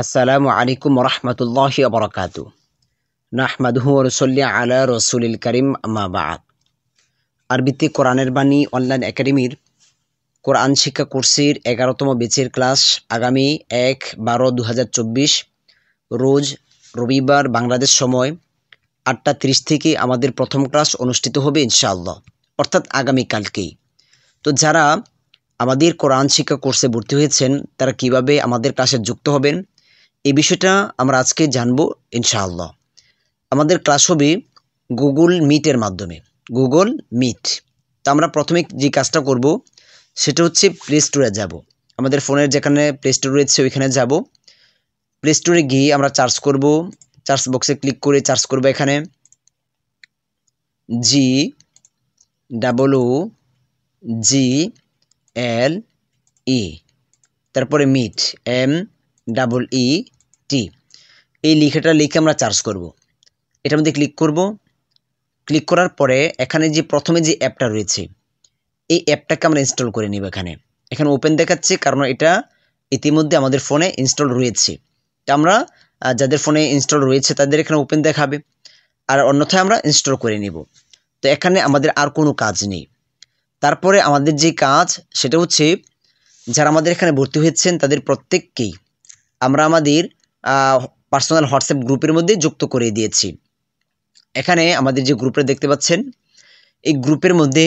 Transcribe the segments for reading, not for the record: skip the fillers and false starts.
আসসালামু আলাইকুম রহমতুল্লাহি বরকাতু নাহমাদুহু ওয়া নুসাল্লি আলা রাসূলিল কারীম আম্মা বা'দ। আরবিতে কোরআনের বাণী অনলাইন একাডেমির কোরআন শিক্ষা কোর্সের 11তম ব্যাচের ক্লাস আগামী 1/12/2024 রোজ রবিবার বাংলাদেশ সময় 8টা 30 থেকে আমাদের প্রথম ক্লাস অনুষ্ঠিত হবে ইনশাআল্লাহ, অর্থাৎ আগামীকালকেই। তো যারা আমাদের কোরআন শিক্ষা কোর্সে ভর্তি হয়েছেন তারা কিভাবে আমাদের ক্লাসে যুক্ত হবেন এই বিষয়টা আমরা আজকে জানবো ইনশাআল্লাহ। আমাদের ক্লাস হবে গুগল মিটের মাধ্যমে, গুগল মিট। তো আমরা প্রথমে যে কাজটা করব সেটা হচ্ছে প্লে স্টোরে যাব। আমাদের ফোনের যেখানে প্লে স্টোর রয়েছে ওইখানে যাব। প্লে স্টোরে গিয়ে আমরা সার্চ করব, সার্চ বক্সে ক্লিক করে সার্চ করব এখানে GOOGLE, তারপরে মিট MEET, এই লেখাটা লিখে আমরা সার্চ করব। এটার মধ্যে ক্লিক করব। ক্লিক করার পরে এখানে যে প্রথমে যে অ্যাপটা রয়েছে এই অ্যাপটাকে আমরা ইনস্টল করে নিব। এখানে ওপেন দেখাচ্ছে কারণ এটা ইতিমধ্যে আমাদের ফোনে ইনস্টল রয়েছে। তো আমরা যাদের ফোনে ইনস্টল রয়েছে তাদের এখানে ওপেন দেখাবে, আর অন্যথায় আমরা ইনস্টল করে নিব। তো এখানে আমাদের আর কোনো কাজ নেই। তারপরে আমাদের যে কাজ সেটা হচ্ছে যারা আমাদের এখানে ভর্তি হয়েছেন তাদের প্রত্যেককেই আমরা আমাদের পার্সোনাল হোয়াটসঅ্যাপ গ্রুপের মধ্যে যুক্ত করে দিয়েছি। এখানে আমাদের যে গ্রুপটা দেখতে পাচ্ছেন এই গ্রুপের মধ্যে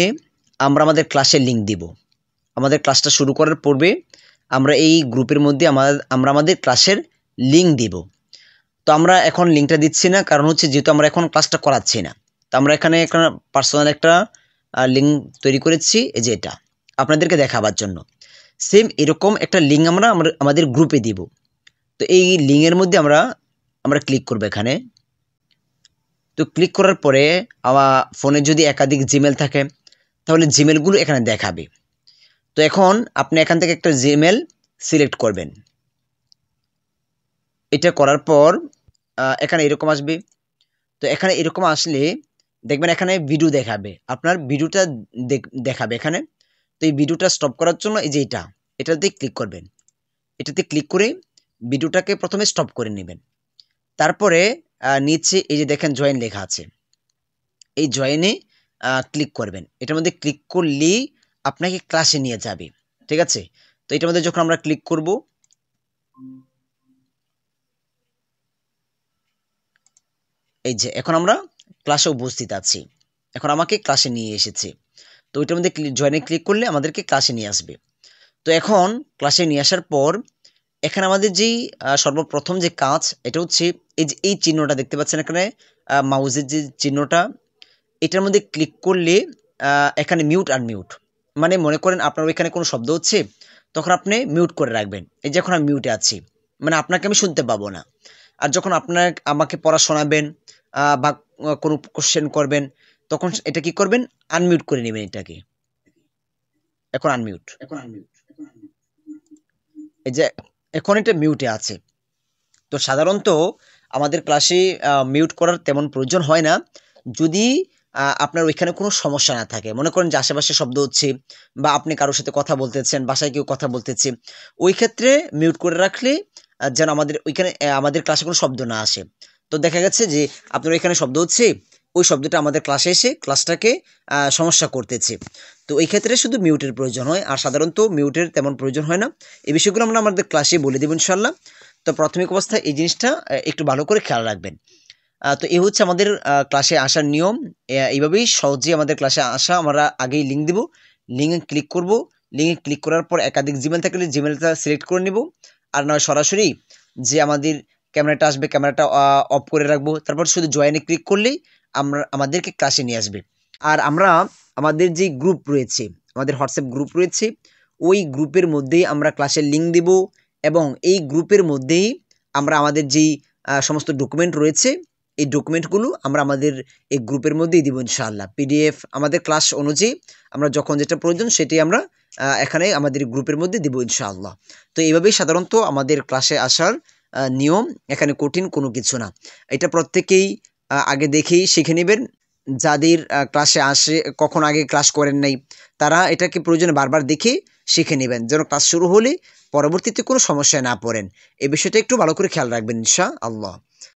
আমরা আমাদের ক্লাসের লিঙ্ক দিব। আমাদের ক্লাসটা শুরু করার পূর্বে আমরা এই গ্রুপের মধ্যে আমরা আমাদের ক্লাসের লিঙ্ক দিব। তো আমরা এখন লিঙ্কটা দিচ্ছি না, কারণ হচ্ছে যেহেতু আমরা এখন ক্লাসটা করাচ্ছি না। তো আমরা এখানে একটা পার্সোনাল একটা লিঙ্ক তৈরি করেছি, এই যে এটা আপনাদেরকে দেখাবার জন্য। সেম এরকম একটা লিঙ্ক আমরা আমাদের গ্রুপে দিব। তো এই লিঙ্কের মধ্যে আমরা ক্লিক করব এখানে। তো ক্লিক করার পরে আমার ফোনে যদি একাধিক জিমেল থাকে তাহলে জিমেলগুলো এখানে দেখাবে। তো এখন আপনি এখান থেকে একটা জিমেল সিলেক্ট করবেন। এটা করার পর এখানে এরকম আসবে। তো এখানে এরকম আসলে দেখবেন এখানে ভিডিও দেখাবে, আপনার ভিডিওটা দেখাবে এখানে। তো এই ভিডিওটা স্টপ করার জন্য এই যে এটাতে ক্লিক করবেন। এটাতে ক্লিক করে ভিডিওটাকে প্রথমে স্টপ করে নেবেন। তারপরে নিচে এই যে দেখেন জয়েন লেখা আছে, এই জয়েনে ক্লিক করবেন। এটার মধ্যে ক্লিক করলেই আপনাকে ক্লাসে নিয়ে যাবে, ঠিক আছে? তো এটার মধ্যে যখন আমরা ক্লিক করব, এই যে এখন আমরা ক্লাসে উপস্থিত আছি, এখন আমাকে ক্লাসে নিয়ে এসেছে। তো ওইটার মধ্যে জয়েনে ক্লিক করলে আমাদেরকে ক্লাসে নিয়ে আসবে। তো এখন ক্লাসে নিয়ে আসার পর এখানে আমাদের যেই সর্বপ্রথম যে কাজ এটা হচ্ছে এই যে এই চিহ্নটা দেখতে পাচ্ছেন এখানে, মাউসের যে চিহ্নটা, এটার মধ্যে ক্লিক করলে এখানে মিউট আনমিউট, মানে মনে করেন আপনার ওইখানে কোনো শব্দ হচ্ছে তখন আপনি মিউট করে রাখবেন। এই যে এখন আমি মিউটে আছি, মানে আপনাকে আমি শুনতে পাবো না। আর যখন আমাকে পড়া শোনাবেন বা কোনো কোশ্চেন করবেন তখন এটা কি করবেন, আনমিউট করে নেবেন এটাকে। এখন আনমিউট, এই যে এখন এটা মিউটে আছে। তো সাধারণত আমাদের ক্লাসে মিউট করার তেমন প্রয়োজন হয় না যদি আপনার ওইখানে কোনো সমস্যা না থাকে। মনে করেন যে আশেপাশে শব্দ হচ্ছে বা আপনি কারোর সাথে কথা বলতেছেন, বাসায় কেউ কথা বলতেছে, ওই ক্ষেত্রে মিউট করে রাখলে যেন আমাদের ওইখানে আমাদের ক্লাসে কোনো শব্দ না আসে। তো দেখা গেছে যে আপনার ওইখানে শব্দ হচ্ছে, ওই শব্দটা আমাদের ক্লাসে এসে ক্লাসটাকে সমস্যা করতেছে। তো এই ক্ষেত্রে শুধু মিউটের প্রয়োজন হয়, আর সাধারণত মিউটের তেমন প্রয়োজন হয় না। এই বিষয়গুলো আমরা আমাদের ক্লাসে বলে দেবো ইনশাল্লাহ। তো প্রাথমিক অবস্থায় এই জিনিসটা একটু ভালো করে খেয়াল রাখবেন। তো এই হচ্ছে আমাদের ক্লাসে আসার নিয়ম। এইভাবেই সহজেই আমাদের ক্লাসে আসা। আমরা আগেই লিঙ্ক দেব, লিঙ্কে ক্লিক করব। লিঙ্কে ক্লিক করার পর একাধিক জিমেল থাকলে জিমেলটা সিলেক্ট করে নেব, আর নয় সরাসরি যে আমাদের ক্যামেরাটা আসবে ক্যামেরাটা অফ করে রাখবো। তারপর শুধু জয়েনে ক্লিক করলেই আমাদেরকে ক্লাসে নিয়ে আসবে। আর আমরা আমাদের যে গ্রুপ রয়েছে, আমাদের হোয়াটসঅ্যাপ গ্রুপ রয়েছে, ওই গ্রুপের মধ্যেই আমরা ক্লাসের লিঙ্ক দেব, এবং এই গ্রুপের মধ্যেই আমরা আমাদের যেই সমস্ত ডকুমেন্ট রয়েছে এই ডকুমেন্টগুলো আমরা আমাদের এই গ্রুপের মধ্যেই দিব ইনশাআল্লাহ। পিডিএফ আমাদের ক্লাস অনুযায়ী আমরা যখন যেটা প্রয়োজন সেটাই আমরা এখানে আমাদের গ্রুপের মধ্যে দিব ইনশাআল্লাহ। তো এইভাবেই সাধারণত আমাদের ক্লাসে আসার নিয়ম, এখানে কঠিন কোনো কিছু না। এটা প্রত্যেকেই আগে দেখেই শিখে নেবেন। যাদের ক্লাসে আসে কখন আগে ক্লাস করেন নাই তারা এটাকে প্রয়োজনে বারবার দেখে শিখে নেবেন, যেন ক্লাস শুরু হলে পরবর্তীতে কোনো সমস্যায় না পড়েন। এই বিষয়টা একটু ভালো করে খেয়াল রাখবেন ইনশাআল্লাহ।